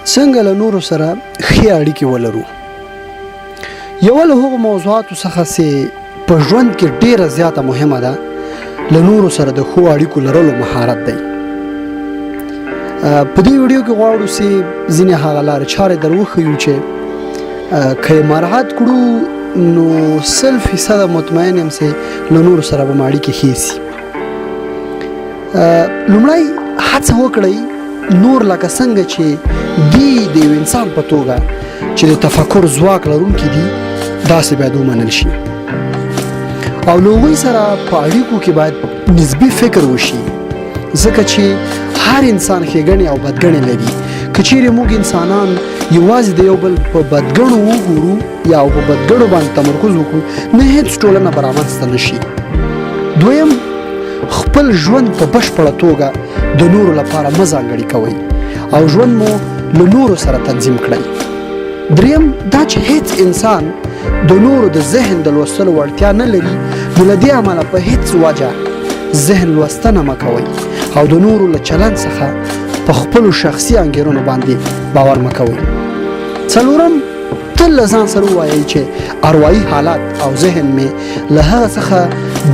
څنګه له نورو سره ښې اړیکې ولرو. یوه له هغو موضوعاتو څخه چې په ژوند کې ډیره زیاته مهمه ده له نورو سره د ښو اړیکو لرلو مهارت دی. په دې ویډیو کې غواړو چې ځینې هغه لارې چارې در وښیو چې که یې مراعات کړو نو 100% مطمئن یم چې له نورو سره به مو اړیکې ښې سي. لومړی هڅه وکړئ نور لکه څنګه چې دی د یو انسان په توګه چې د تفکر ځواک لرونکي دي داسې باید ومنل شي او له هغوی سره په اړیکو کې باید نسبي فکر وشي ځکه چې هر انسان ښېګڼې او بدګڼې لري. که چیرې موږ انسانان یوازې د یو بل په بدګڼو وګورو یا په بدګڼو باندې تمرکز وکړو نه هېڅ ټولنه به رامنځته نه شي. دویم خپل ژوند په بشپړه توګه د نورو لپاره مه ځانګړي کوئ او ژوند مو له نورو سره تنظیم کړئ. دریم دا چې هیڅ انسان د نورو د ذهن د لوستلو وړتیا نه لري نو له دې امله په هیڅ وجه ذهن لوستنه مه کوئ او د نورو له چلند څخه په خپلو شخصي انګیرنو باندې باور مه کوئ. څلورم تل له ځان سره ووایئ چې اروايي حالات او ذهن مې له هغه څخه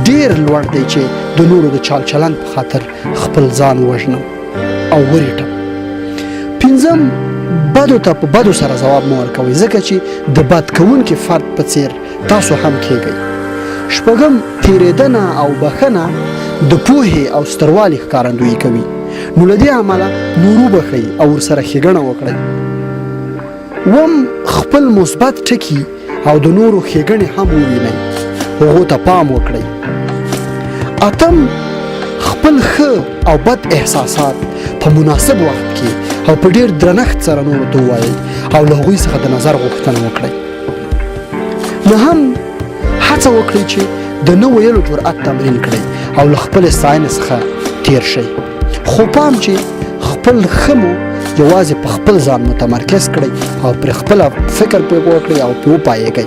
ډیر لوړ دی چې د نورو د چال چلند په خاطر خپل ځان وژنم او وریټم. پنځم بدو ته په بدو سره ځواب مه ورکوئ ځکه چې د بد کوونکي فرد په څیر تاسو هم کیږئ. شپږم تیریدنه او بخښنه د پوهې او ستروالي ښکارندویي کوي نو له دې امله نور وبښئ او ورسره ښېګڼه وکړئ. اووم خپل مثبت ټکي او د نورو ښېګڼې هم ووینئ هغو ته پام وکړئ. اتم خپل ښه او بد احساسات په مناسب وخت کې او په ډیر درنښت سره نورو ته ووایئ او له هغوی څخه د نظر غوښتنه وکړئ. نهم هڅه وکړئ چې د نه ویلو جرأت تمرین کړئ او له خپلې ستاینې څخه تیر شئ خو پام چې خپل ښه مو یوازې په خپل ځان متمرکز کړئ او پر خپله فکر پرې وکړئ او پرې وپایېږئ.